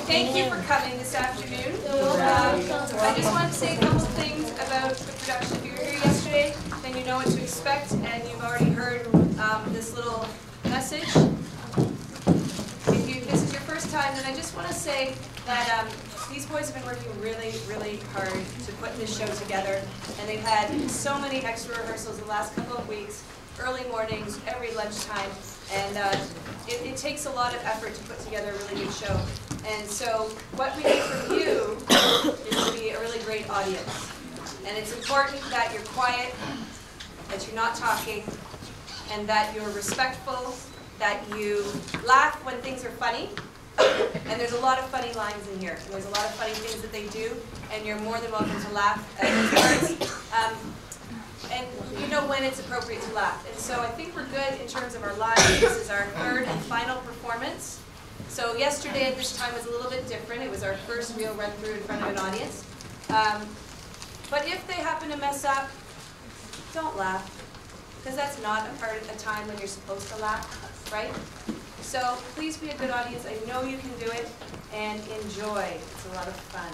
Thank you for coming this afternoon. I just wanted to say a couple of things about the production. If you were here yesterday, then you know what to expect, and you've already heard this little message. If this is your first time, then I just want to say that these boys have been working really, really hard to put this show together, and they've had so many extra rehearsals the last couple of weeks, early mornings, every lunchtime, and it takes a lot of effort to put together a really good show. And so what we need from you is to be a really great audience. And it's important that you're quiet, that you're not talking, and that you're respectful, that you laugh when things are funny. And there's a lot of funny lines in here, and there's a lot of funny things that they do, and you're more than welcome to laugh at those parts. And you know when it's appropriate to laugh. And so I think we're good in terms of our lives. This is our third and final performance. So yesterday at this time was a little bit different. It was our first real run-through in front of an audience. But if they happen to mess up, don't laugh, because that's not a time when you're supposed to laugh, right? So please be a good audience. I know you can do it, and enjoy. It's a lot of fun.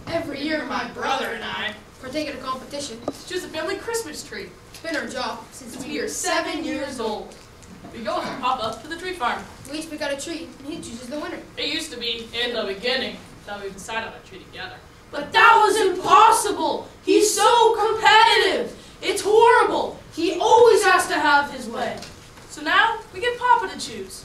Every year, my brother and I partake in a competition to choose a family Christmas tree. It's been our job since we are 7 years old. We go with Papa to the tree farm. We each pick out a tree, and he chooses the winner. It used to be, in the beginning, that we decide on a tree together. But that was impossible! He's so competitive! It's horrible! He always has to have his way. So now, we get Papa to choose.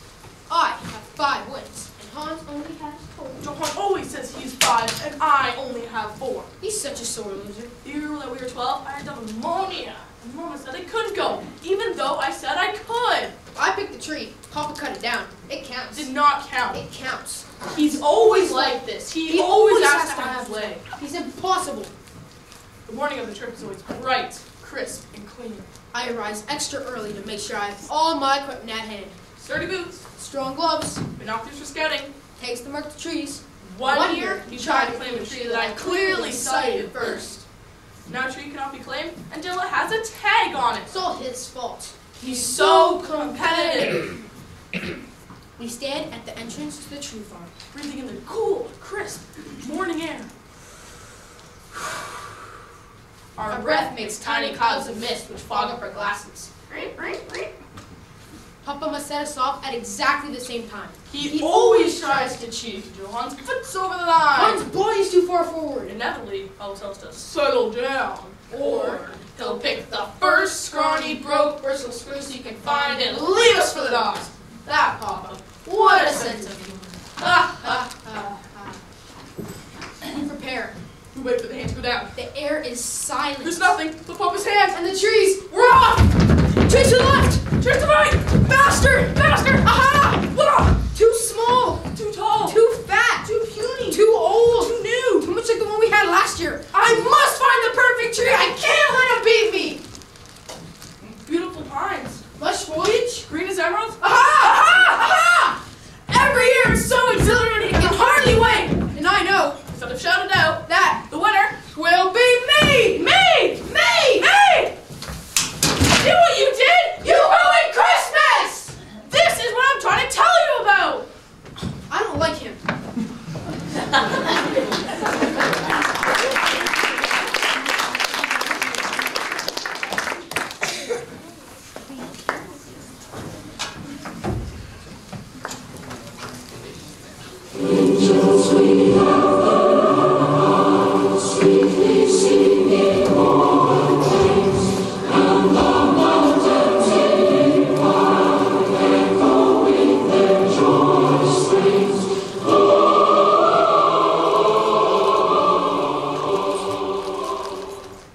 I have 5 wins, and Hans only has 4. Johan always says he's 5, and I only have 4. He's such a sore loser. The year that we were 12, I had pneumonia. And Mama said I couldn't go, even though I said I could. I picked the tree. Papa cut it down. It counts. Did not count. It counts. He's always like this. He always has to have his way. He's impossible. The morning of the trip is always bright, crisp, and clean. I arise extra early to make sure I have all my equipment at hand. Sturdy boots, strong gloves, binoculars for scouting. Takes to mark the trees. One year, you tried to claim a tree that I clearly sighted first. Now a tree cannot be claimed until it has a tag on it. It's all his fault. He's so competitive. We stand at the entrance to the tree farm, breathing in the cool, crisp morning air. Our breath makes tiny clouds of mist which fog up our glasses. Papa must set us off at exactly the same time. He always tries to cheat. Johan's foot's over the line. Hans' body's too far forward. Inevitably, I'll tell us to settle down. Or he'll pick the first scrawny, broke Bristol spruce he can find and leave us for the dogs. That, Papa, what a sense of humor. Ha, ha, ha, ha. We prepare. We wait for the hand to go down. The air is silent. silence. There's nothing. Flip up his hands. And the trees. We're off! Trees to the left. Trees to the right! Faster. Faster! Aha! Wah! Too small. Too tall! Too fat. Too puny! Too old. Too new! Too much like the one we had last year. I must find the perfect tree! I can't let him beat me! Beautiful pines. Lush foliage. Green as emeralds. Aha! Aha! Aha! Every year it's so exhilarating, I can hardly wait! And I know, Without a shadow of doubt, that the winner will be me. Me! Me! See what you did? You ruined Christmas! This is what I'm trying to tell you about! I don't like him.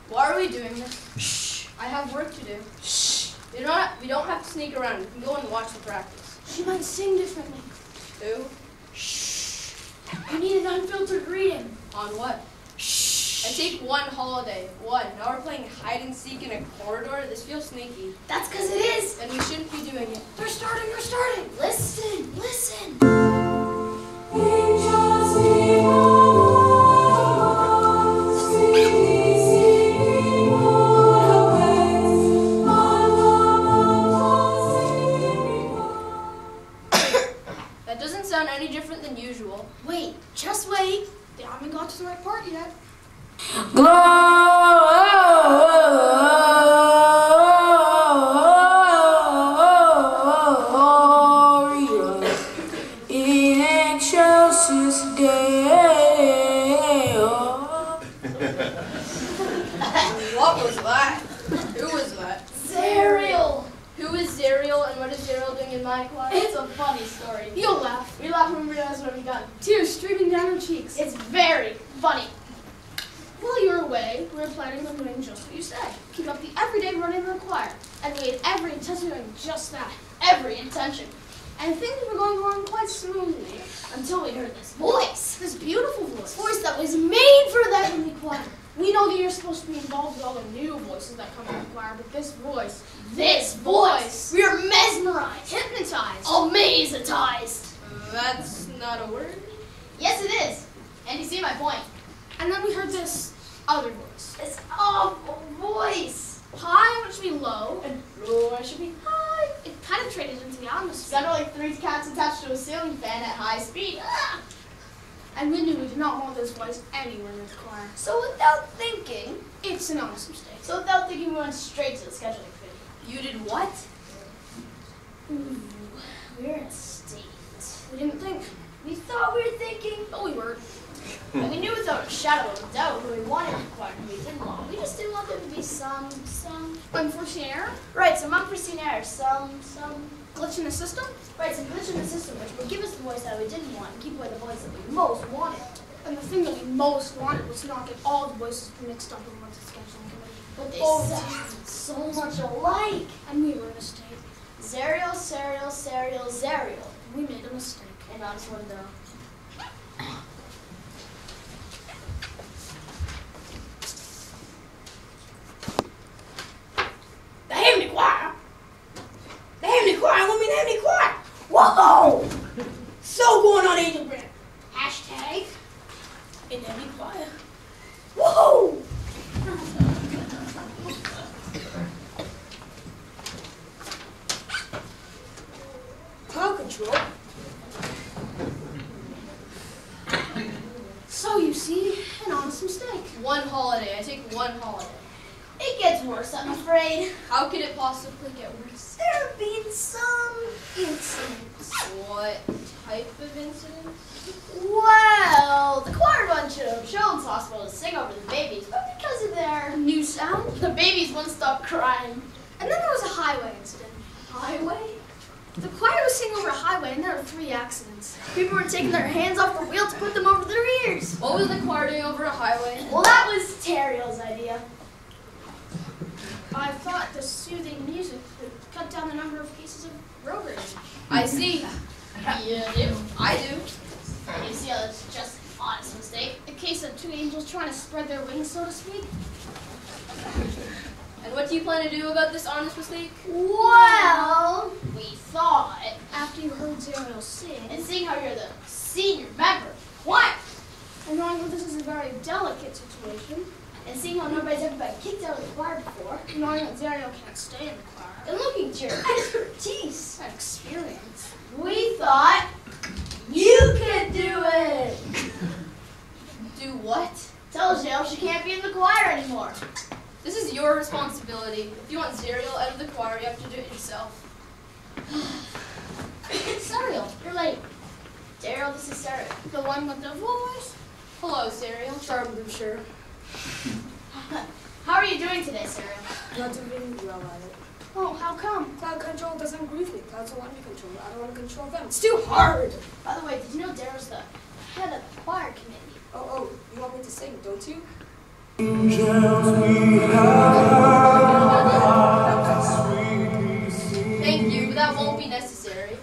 Why are we doing this? Shh. I have work to do. Shh. We don't have to sneak around. We can go and watch the practice. She might sing differently. Who? You need an unfiltered reading. On what? Shh. I take one holiday. One. Now we're playing hide and seek in a corridor. This feels sneaky. That's because it is. And we shouldn't be doing it. They're starting. Listen. That doesn't sound any different than usual. Wait, just wait. They haven't got to the right part yet. Gloria in excelsis Deo. What was that? Who was that? Zariel. Who is Zariel and what is Zariel doing in my class? It's a funny story. You'll laugh. We laugh when we realize what we've done. Tears streaming down her cheeks. It's very funny. While you were away, we were planning on doing just what you said. Keep up the everyday running of the choir. And we had every intention of doing just that. Every intention. And things were going along quite smoothly until we heard this voice. This beautiful voice. Voice that was made for the heavenly choir. We know that you're supposed to be involved with all the new voices that come in the choir, but this voice, we are mesmerized, Hypnotized. amazitized. That's not a word. Yes, it is. And you see my point. And then we heard this other voice. This awful voice. High, which should be low, And low, I should be high. it penetrated into the It's atmosphere. kind of like three cats attached to a ceiling fan at high speed. Ah! And we knew we did not want this voice anywhere near the choir. So without thinking, It's an honest mistake. we went straight to the scheduling committee. You did what? Ooh, we're in a state. We didn't think. We thought we were thinking, But we were. and we knew without a shadow of a doubt who we wanted to choir and we didn't want. We just didn't want there to be some Unforeseen error. right, some unforeseen error, some Glitch in the system. right, some glitch in the system which would give us the voice that we didn't want and keep away the voice that we most wanted. And the thing that we most wanted was to not get all the voices mixed up in one scheduling committee. But they Oh, sounded so much alike. And we were in a state. Zariel, Zariel, Zariel, Zariel. We made a mistake. And on to window. The heavenly choir. The heavenly choir. What mean the heavenly choir? Whoa! So going on, Angel Brand. Hashtag. In the heavenly choir. Whoa! Crowd control. So you see, an honest mistake. One holiday. I take one holiday. It gets worse, I'm afraid. How could it possibly get worse? There have been some incidents. What type of incident? Well, the choir bunch of Children's Hospital to sing over the babies, but because of their New sound. the babies wouldn't stop crying. And then there was a highway incident. Highway? The choir was singing over a highway and there were 3 accidents. People were taking their hands off the wheel to put them over their ears. What was the choir doing over a highway? Well, that was Terriel's idea. practice soothing music to cut down the number of cases of road rage. I see. You do. I do. You see how it's just an honest mistake? A case of two angels trying to spread their wings, so to speak? And what do you plan to do about this honest mistake? Well, we thought, after you heard Zero sing, and seeing how you're the senior member, what? And knowing that this is a very delicate situation, and seeing how nobody's ever been kicked out of the choir before, knowing that Zero can't stay in the choir, and looking at your expertise and experience, we thought you could do it! Do what? Tell Zero she can't be in the choir anymore. This is your responsibility. If you want Zerial out of the choir, you have to do it yourself. Zerial, you're late. Zerial, this is Zerial. The one with the voice. Hello, Zerial. I'm sure. How are you doing today, Zerial? Not doing well at it. Oh, how come? Cloud control doesn't agree with me. Clouds don't want me to control it. I don't want to control them. It's too hard! By the way, did you know Daryl's the head of the choir committee? Oh, you want me to sing, don't you? Thank you, but that won't be necessary.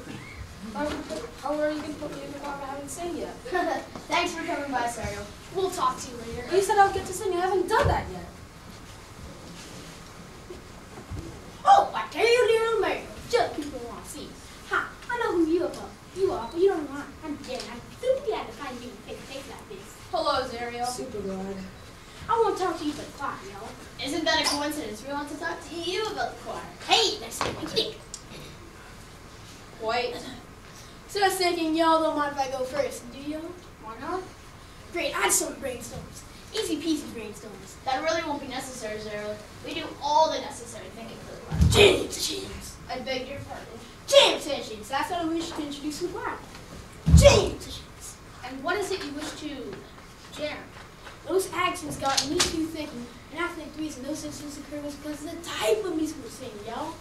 How are you going to put me in the choir? I haven't sang yet. Thanks for coming by, Zerial. We'll talk to you later. You said I would get to sing. I haven't done that yet. Oh, I tell you, little man, just people want to see. Ha, I know who you are, but you don't know. I'm dead. I'm super glad to find you face to face like this. Hello, Zerial. Super glad. I want to talk to you about the choir, y'all. Isn't that a coincidence? We want to talk to you about the choir. Hey, let's see what you think. Wait. So I was thinking, y'all don't mind if I go first, do you? Why not? Great, I just want brainstorms. Easy peasy brainstorms. That really won't be necessary, Zero. We do all the necessary thinking for the choir. Jam sessions. I beg your pardon. Jam sessions. That's what I wish to introduce the choir. Jam sessions. And what is it you wish to jam? Those actions got me two thinking, and I think the reason those incidents occurred was because of the type of music we're singing, yo.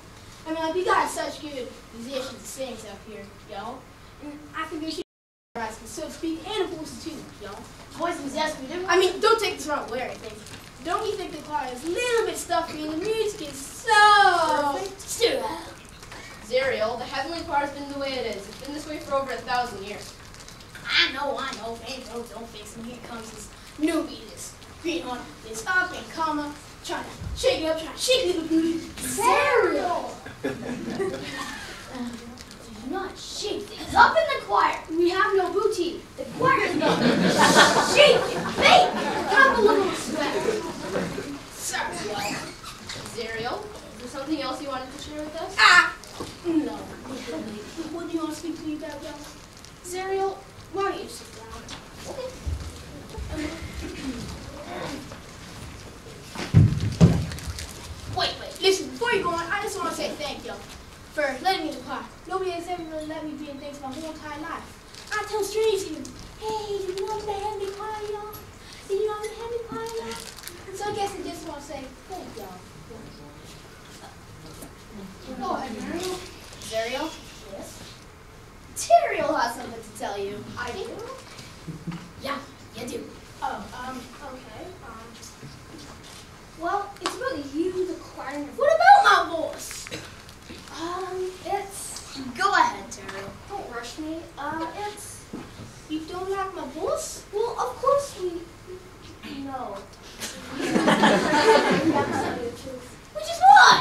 I mean, like, we got such good musicians and singers up here, yo. And I think we should so to speak, and voices too, yo. Voices, yes, we do. I mean, don't take this wrong way or anything. Don't you think the choir is a little bit stuffy and the music is so perfect? Zerial, the heavenly choir has been the way it is. It's been this way for over 1,000 years. I know. Hey, don't fix him. Here comes this newbie, this green on this up and comma, trying to shake it up, trying to shake little booty. Zerial! Do not shake things up in the choir. We have no booty. The choir is not shake it, bake it, have a little respect. Zerial, is there something else you wanted to share with us? No. What do you want to speak to me about, y'all? Zerial, why don't you sit down? Okay. Wait. Listen, before you go on, I just want to say thank you for letting me in the choir. Nobody has ever really let me be in things my whole entire life. I tell strangers even, hey, did you know I'm the heavenly choir, y'all? Did you know I'm the heavenly choir, y'all? So I guess I just want to say thank y'all. Go ahead, Zerial. Zerial? Yes? Zerial has something to tell you. I do? Yeah, you do. Oh, okay. Well, it's about you, the choir. What about my voice? It's... Go ahead, Zerial. Don't rush me. It's... You don't like my voice? Well, of course we... No. Which is what?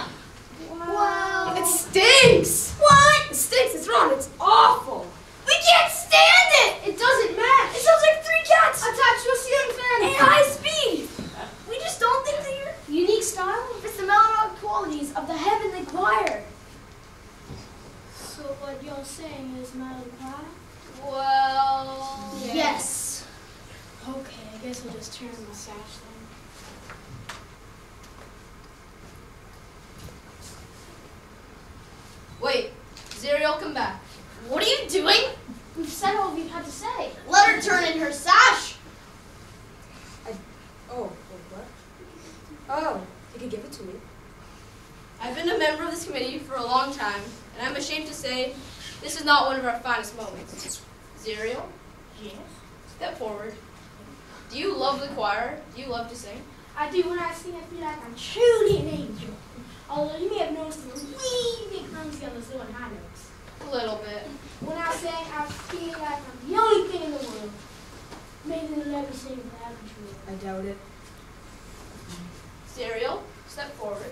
Well... It stinks! What? It stinks. It's wrong. It's awful. We can't stand it! It doesn't match. It sounds like 3 cats attached to a ceiling fan at high speed. We just don't think that your unique style fits the melodic qualities of the heavenly choir. So what you're saying is melodic choir? Well... Yes. Okay, I guess I'll just turn on my sash then. Wait, Zerial, come back. What are you doing? We've said all we've had to say. Let her turn in her sash. What? Oh, you could give it to me. I've been a member of this committee for a long time, and I'm ashamed to say this is not one of our finest moments. Zerial? Yes? Step forward. Do you love the choir? Do you love to sing? I do. When I sing, I feel like I'm truly an angel. Although you step forward.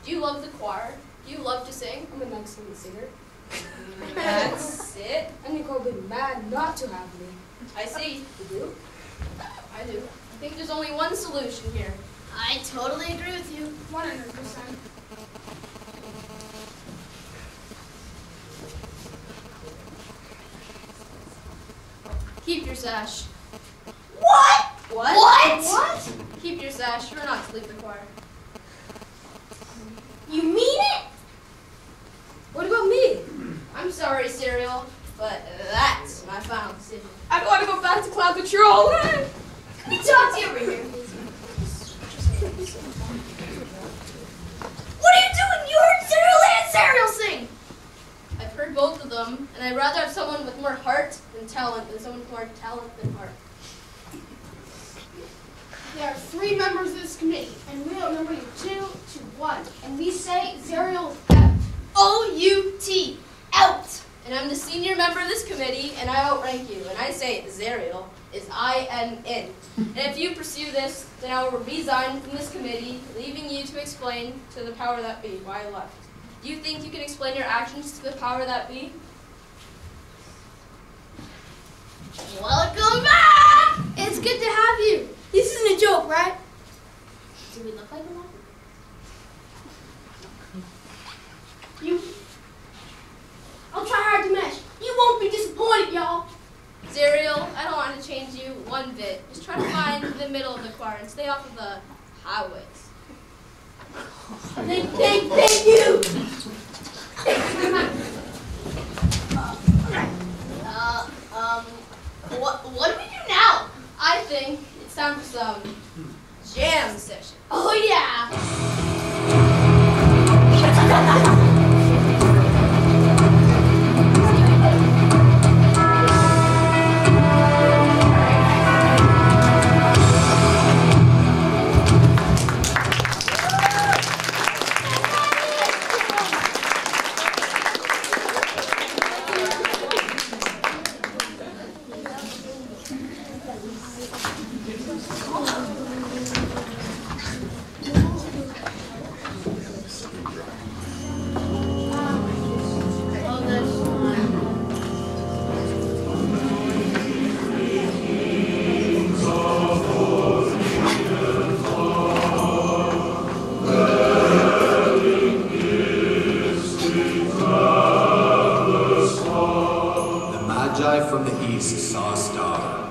Do you love the choir? Do you love to sing? I'm an excellent singer. That's it. And Nicole would be mad not to have me. I see. You do? I do. I think there's only one solution here. I totally agree with you. 100%. Keep your sash. What? What? What? Keep your sash. You're not to leave the choir. You mean it? What about me? I'm sorry, Serial, but that's my final decision. I want to go back to cloud patrol. Let me talk to you over here. What are you doing? You heard Serial and Serial sing. I've heard both of them, and I'd rather have someone with more heart than talent than someone with more talent than heart. There are 3 members of this committee, and we outnumber you 2 to 1. And we say Zerial out. O-U-T. Out. And I'm the senior member of this committee, and I outrank you. And I say Zerial is I-N-N. And if you pursue this, then I will resign from this committee, leaving you to explain to the power that be why I left. Do you think you can explain your actions to the power that be? Welcome back. It's good to have you. This isn't a joke, right? Do we look like a lot? I'll try hard to mesh. You won't be disappointed, y'all. Zerial, I don't want to change you one bit. Just try to find the middle of the choir and stay off of the highways. Thank you. What do we do now? I think it's time for some jam session. Oh yeah. From the east saw a star,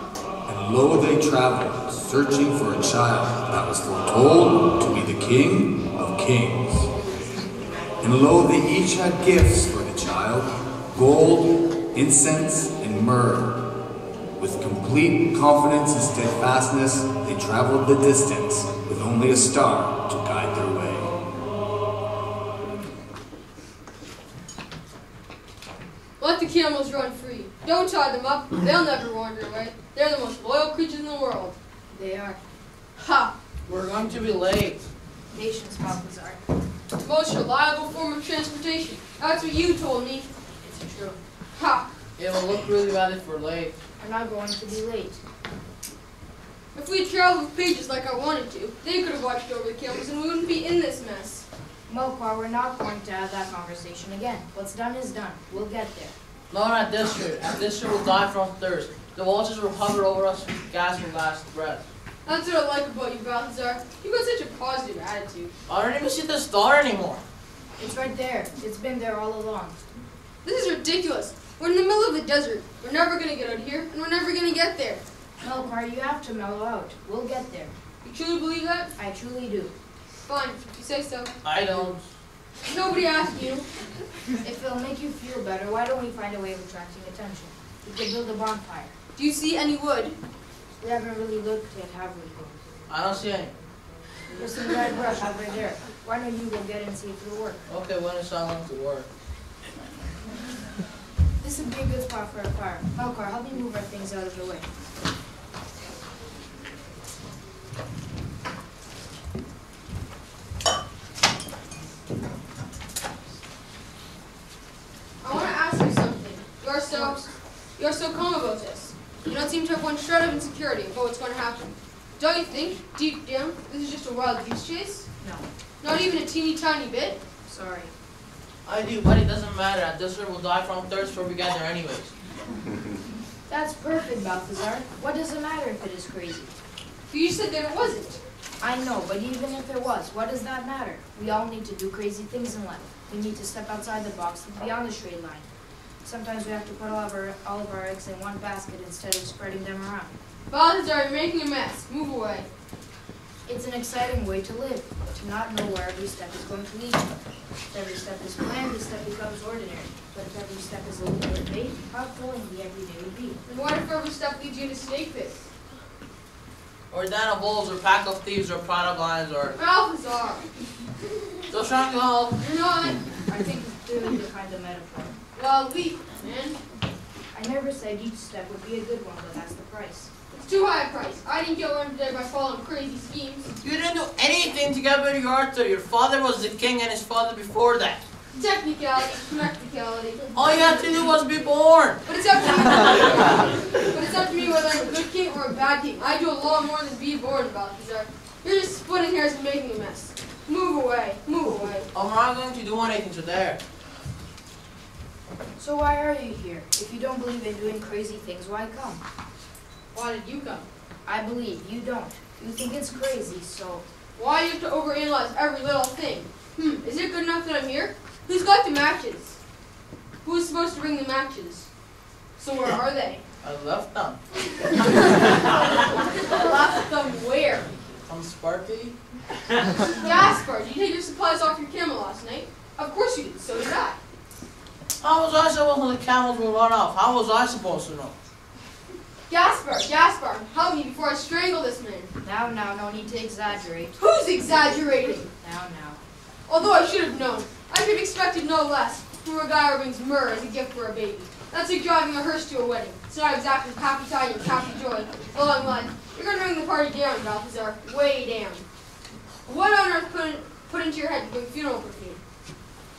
and lo they traveled, searching for a child that was foretold to be the King of Kings. And lo, they each had gifts for the child, gold, incense, and myrrh. With complete confidence and steadfastness, they traveled the distance with only a star to guide their way. Let the camels run free. Don't tie them up. They'll never wander away. They're the most loyal creatures in the world. They are. Ha! We're going to be late. Patience, Balthazar. The most reliable form of transportation. That's what you told me. It's true. Ha! It will look really bad if we're late. We're not going to be late. If we had traveled with pages like I wanted to, they could have watched over the camels and we wouldn't be in this mess. Mokar, we're not going to have that conversation again. What's done is done. We'll get there. Not at this rate. At this rate, we'll die from thirst. The vultures will hover over us with gasping last breath. That's what I like about you, Balthazar. You've got such a positive attitude. I don't even see the star anymore. It's right there. It's been there all along. This is ridiculous. We're in the middle of the desert. We're never going to get out of here, and we're never going to get there. Mokar, you have to mellow out. We'll get there. You truly believe that? I truly do. Fine, if you say so. I don't. Nobody asked you. If it'll make you feel better, why don't we find a way of attracting attention? We could build a bonfire. Do you see any wood? We haven't really looked yet, have we? I don't see any. There's some dry brush over there. Why don't you go get it and see if it'll work? Okay, when is I going to work? This would be a good spot for a fire. Mokar, help me move our things out of the way. I want to ask you something. You're so calm about this. You don't seem to have one shred of insecurity about what's going to happen. Don't you think, deep down, this is just a wild goose chase? No. Not even a teeny tiny bit? Sorry. I do, but it doesn't matter. Our desert will die from thirst before we get there anyways. That's perfect, Balthazar. What does it matter if it is crazy? You just said that it wasn't. I know, but even if it was, what does that matter? We all need to do crazy things in life. We need to step outside the box, think beyond the straight line. Sometimes we have to put all of our eggs in one basket instead of spreading them around. Balthazar, you're making a mess. Move away. It's an exciting way to live, to not know where every step is going to lead you. If every step is planned, the step becomes ordinary. But if every step is a little bit vague, how thrilling the everyday would be. And what if every step leads you to snake pit? Or then of wolves, or pack of thieves, or pride of lions, or... Balthazar! Still trying to help. You're not. I think it's doing the kind of metaphor. Well, leap, man. I never said each step would be a good one, but that's the price. It's too high a price. I didn't get one today by following crazy schemes. You didn't do anything to get rid of your Arthur. Your father was the king and his father before that. Technicality, practicality. All you had to do was be born. But it's up to me. But it's up to me whether I'm a good king or a bad king. I do a lot more than be born, Balthazar. You're just splitting hairs and making a mess. Move away. Move away. I'm not going to do anything to there. So why are you here? If you don't believe in doing crazy things, why come? Why did you come? I believe you don't. You think it's crazy, so... Why do you have to overanalyze every little thing? Is it good enough that I'm here? Who's got the matches? Who's supposed to bring the matches? So where are they? I left them. Left them where? I'm Sparky. Gaspar, did you take your supplies off your camel last night? Of course you did, so did I. How was I supposed to know the camels will run off? How was I supposed to know? Gaspar, help me before I strangle this man. Now, no need to exaggerate. Who's exaggerating? Now. Although I should have known. I could have expected no less from a guy who brings myrrh as a gift for a baby. That's like driving a hearse to a wedding. It's not exactly happy tidings, happy joy. Along the line, you're going to bring the party down, Balthazar. Way down. What on earth put into your head to bring funeral perfume?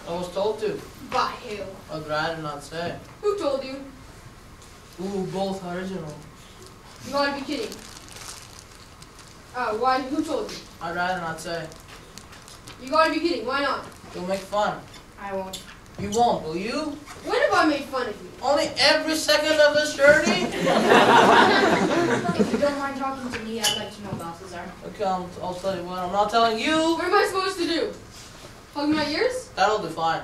I was told to. By who? I'd rather not say. Who told you? Ooh, both original. You gotta be kidding. Why? Who told you? I'd rather not say. You gotta be kidding. Why not? You'll make fun. I won't. You won't, will you? When have I made fun of you? Only every second of this journey? If you don't mind talking to me, I'd like to know, Balthazar. Okay, I'll tell you what. I'm not telling you. What am I supposed to do? Hug my ears? That'll be fine.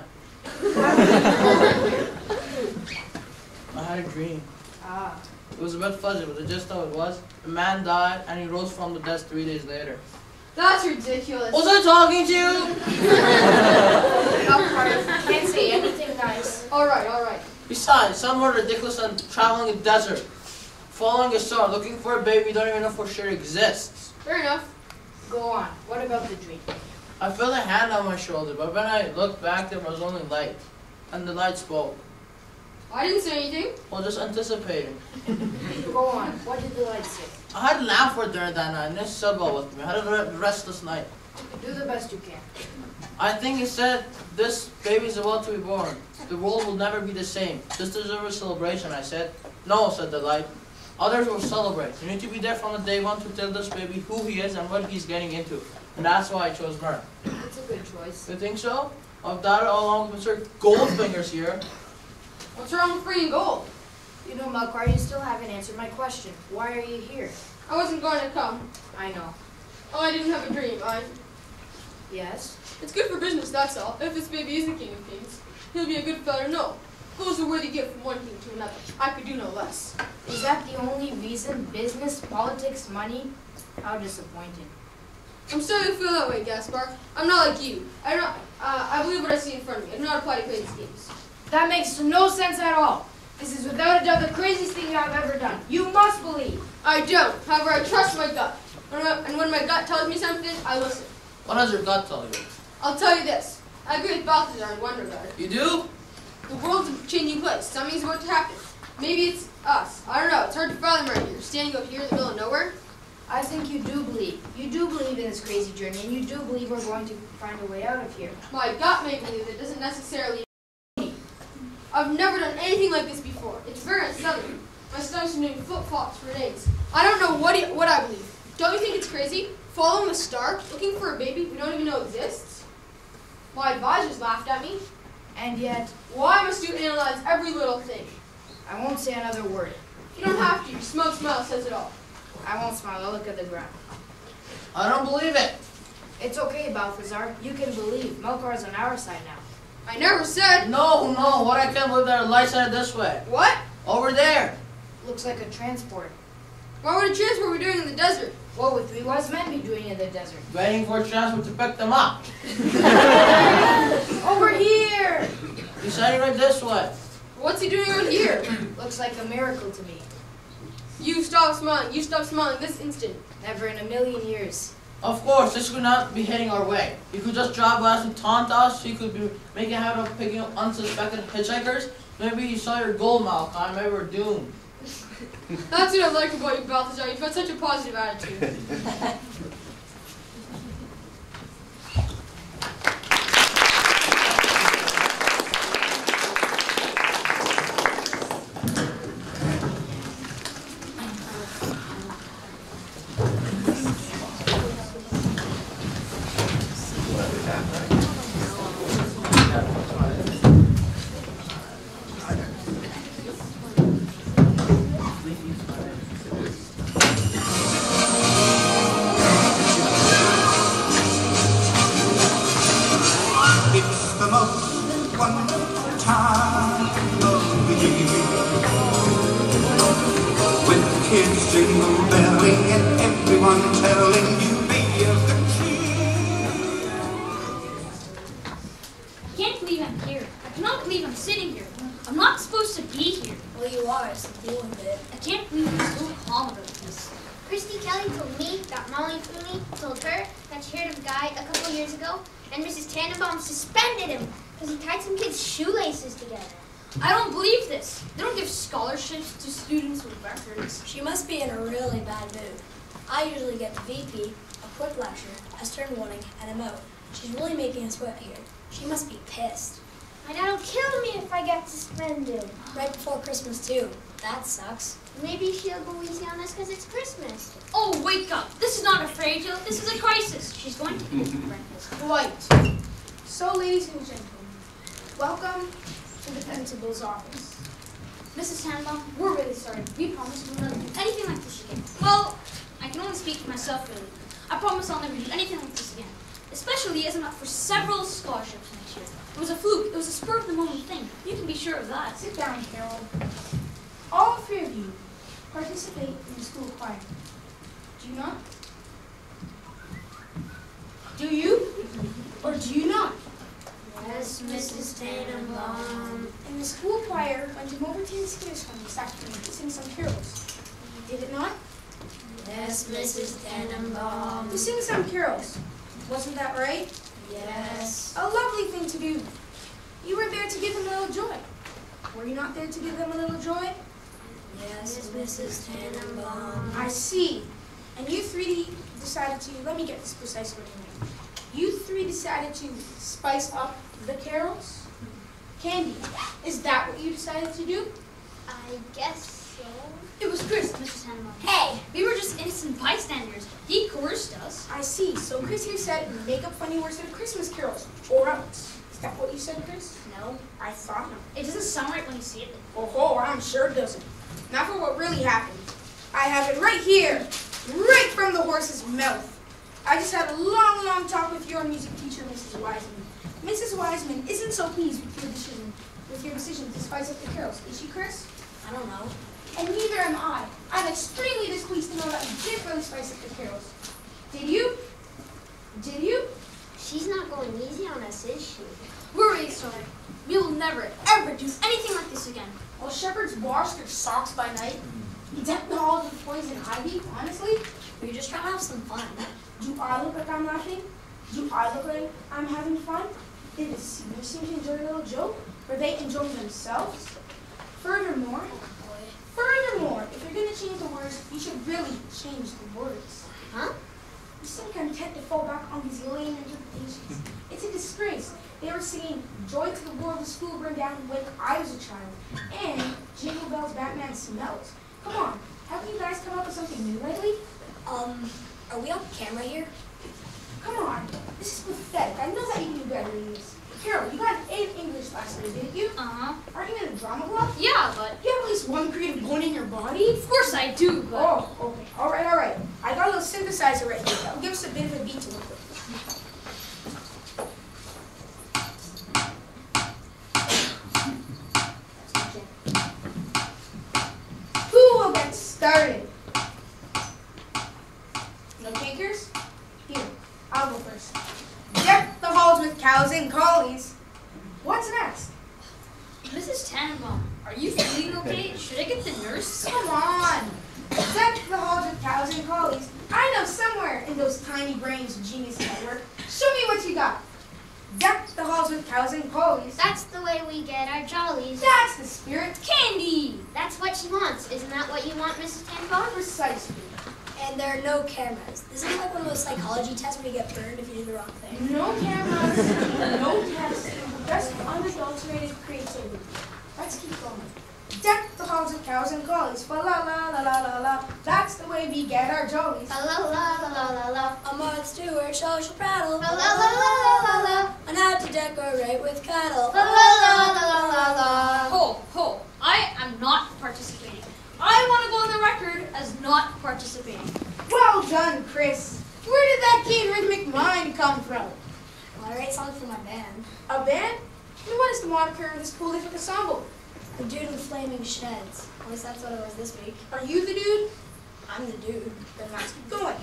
I had a dream. Ah. It was a bit fuzzy, but the gist of it was, a man died and he rose from the dead 3 days later. That's ridiculous. Was I talking to you? Can't say anything nice. Alright. Besides, some more ridiculous than traveling a desert, following a star, looking for a baby you don't even know for sure exists. Fair enough. Go on. What about the dream? I felt a hand on my shoulder, but when I looked back, there was only light. And the light spoke. I didn't say anything. Well, just anticipating. Go on. What did the light say? I had a lamp for dinner that night, and this Subway with me. I had a restless night. Do the best you can. I think he said, this baby's about to be born. The world will never be the same. This deserves a celebration, I said. No, said the light. Others will celebrate. You need to be there from the day one to tell this baby who he is and what he's getting into. And that's why I chose myrrh. That's a good choice. You think so? I've done it all along with Mr. Goldfinger's here. What's wrong with bringing gold? You know, Melkar, you still haven't answered my question. Why are you here? I wasn't going to come. I know. Oh, I didn't have a dream. Yes? It's good for business, that's all. If this baby is the king of kings, he'll be a good fellow to know. Goes a worthy gift from one king to another. I could do no less. Is that the only reason? Business, politics, money? How disappointing. I'm sorry you feel that way, Gaspar. I'm not like you. I believe what I see in front of me. I do not apply to crazy schemes. That makes no sense at all. This is without a doubt the craziest thing I've ever done. You must believe. I don't. However, I trust my gut. And when my gut tells me something, I listen. What does your gut tell you? I'll tell you this. I agree with Balthazar in one regard. You do? The world's a changing place. Something's about to happen. Maybe it's us. I don't know. It's hard to fathom right here. Standing up here in the middle of nowhere. I think you do believe. You do believe in this crazy journey, and you do believe we're going to find a way out of here. My gut may believe it doesn't necessarily mean. I've never done anything like this before. It's very unsettling. My stomach's been doing flip-flops for days. I don't know what I believe. Don't you think it's crazy? Following a star, looking for a baby we don't even know exists? My advisors laughed at me. And yet, Why must you analyze every little thing? I won't say another word. You don't have to. Your smug smile says it all. I won't smile. I'll look at the ground. I don't believe it. It's okay, Balthazar. You can believe. Melkar's on our side now. I never said. No, what I can't believe that the lights are this way. What? Over there. Looks like a transport. Why would a transport be doing in the desert? What would 3 wise men be doing in the desert? Waiting for a transport to pick them up. Over here! He's heading right this way. What's he doing out here? Looks like a miracle to me. You stop smiling. You stop smiling this instant. Never in a million years. Of course, this could not be heading our way. You could just drive by us and taunt us. You could be making a habit of picking up unsuspected hitchhikers. Maybe you saw your goal, Malcolm. Maybe we're doomed. That's what I like about you, Balthazar. You've got such a positive attitude. Kids jingle belling and everyone telling you be of the tree. I can't believe I'm here. I cannot believe I'm sitting here. I'm not supposed to be here. Well, you are, so deal with it. I can't believe I'm so calm about this. Christy Kelly told me that Molly Cooney told her that she heard of a guy a couple years ago, and Mrs. Tannenbaum suspended him because he tied some kids' shoelaces together. I don't believe this. They don't give scholarships to students with records. She must be in a really bad mood. I usually get the VP, a quick lecture, a stern warning, and I'm out. She's really making us sweat here. She must be pissed. My dad will kill me if I get suspended. Right before Christmas, too. That sucks. Maybe she'll go easy on us because it's Christmas. Oh, wake up. This is not a fairy tale. This is a crisis. She's going to eat breakfast. Right. So, ladies and gentlemen, welcome to the principal's office. Mrs. Tannenbaum, We're really sorry. we promise we'll never do anything like this again. Well, I can only speak for myself, really. I promise I'll never do anything like this again. Especially as I'm up for several scholarships next year. It was a fluke. It was a spur-of-the-moment thing. You can be sure of that. Sit down, Carol. All 3 of you participate in the school choir. Do you not? Do you? Or do you not? Yes, Mrs. Tannenbaum. And the school choir went to Overton Skiers Fund this afternoon to sing some carols. Did it not? Yes, Mrs. Tannenbaum. To sing some carols. Wasn't that right? Yes. A lovely thing to do. You were there to give them a little joy. Were you not there to give them a little joy? Yes, Mrs. Tannenbaum. I see. And you 3 decided to, let me get this precise wording right. You 3 decided to spice up the carols? Candy, is that what you decided to do? I guess so. It was Chris, Mrs. Tannenbaum. Hey! We were just innocent bystanders. He coerced us. I see. So Chris here said, make up funny words to the Christmas carols. Or else. Is that what you said, Chris? No. I thought not. It doesn't sound right when you see it. Oh, I'm sure it doesn't. Not for what really happened. I have it right here, right from the horse's mouth. I just had a long talk with your music teacher, Mrs. Wiseman. Mrs. Wiseman isn't so pleased with your decision to spice up the carols. Is she, Chris? I don't know. And neither am I. I'm extremely displeased to know that you didn't really spice up the carols. Did you? Did you? She's not going easy on us, is she? We're really sorry. We will never, ever do anything like this again. Well, shepherds wash their socks by night. Deck them all with poison ivy, honestly. We're just trying to have some fun. Do I look like I'm laughing? Do I look like I'm having fun? Did the seniors seem to enjoy a little joke? Were they enjoying themselves? Furthermore, if you're going to change the words, you should really change the words. Huh? You seem content to fall back on these lame interpretations. It's a disgrace. They were singing Joy to the World, the School Burned Down when I was a child, and Jingle Bells, Batman Smells. Come on, haven't you guys come up with something new lately? Are we on camera here? Come on, this is pathetic. I know that you can do better than this. Carol, you got an A in English last year, didn't you? Uh-huh. Aren't you in a drama club? Yeah, but You have at least one creative bone in your body? of course I do, but Oh, okay. All right. I got a little synthesizer right here. That'll give us a bit of a beat to work with. Who will get started? No takers? Here, I'll go first. Deck the halls with cows and collies. What's next? Mrs. Tannenbaum, are you feeling okay? Should I get the nurse? Come on. Deck the halls with cows and collies. I know somewhere in those tiny brains geniuses at work. Show me what you got. Deck the halls with cows and collies. That's the way we get our jollies. That's the spirit. Candy! That's what she wants. Isn't that what you want, Mrs. Tannenbaum? Precisely. And there are no cameras. This is like one of those psychology tests where you get burned if you do the wrong thing. No cameras, no tests, just unadulterated creativity. Let's keep going. Deck the halls with cows and collies. Fa la la la la la la. That's the way we get our jollies. La la la la la la la. A Martha Stewart social prattle. La la la la la la la. On how to decorate with cattle. La la la la la la la. Ho! I am not participating. I want to go on the record as not participating. Well done, Chris. Where did that keen rhythmic mind come from? Well, I write songs for my band. A band? Then what is the moniker of this prolific ensemble? The dude with flaming sheds. At least that's what it was this week. Are you the dude? I'm the dude. Then let's keep going.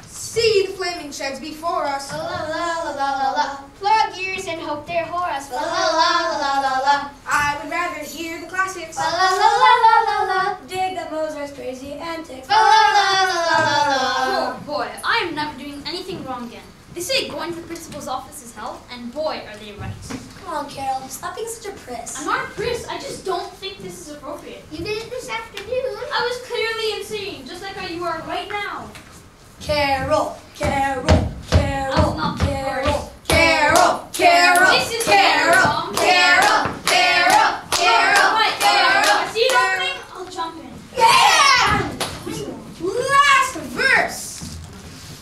See the flaming sheds before us. La la la la la la. Plug ears and hope they're hoarse. La la la la la la. I would rather hear the classics. La la la la la la. Dig that Mozart's crazy antics. La la la la la la. Oh boy, I am never doing anything wrong again. They say going to the principal's office is hell, and boy, are they right. Come on, Carol. Stop being such a priss. I'm not a priss, I just don't think this is appropriate. You did it this afternoon. I was clearly insane, just like how you are right now. Carol. I was not Carol. This is Carol. Carol. Right, I see it opening, I'll jump in. Yeah! Last verse.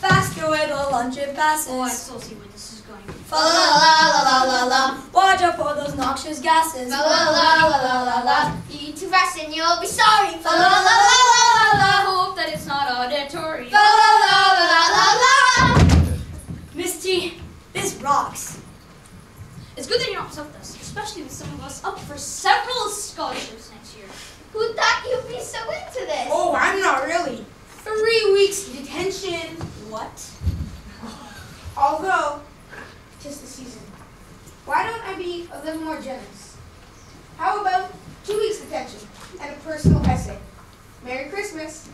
Faster with the lunch it passes. Oh, I still see where this is going. Fa la la la la la la. Watch out for those noxious gases. Fa la la la la la la. You eat too fast and you'll be sorry. Fa la la la la la. I hope that it's not auditory. Fa la la la la la. Miss T, this rocks. It's good that you're not upset with us, especially with some of us up for several scholarships next year. Who thought you'd be so into this? Oh, I'm not really. 3 weeks detention. What? Although, 'tis the season. Why don't I be a little more generous? How about 2 weeks detention and a personal essay? Merry Christmas.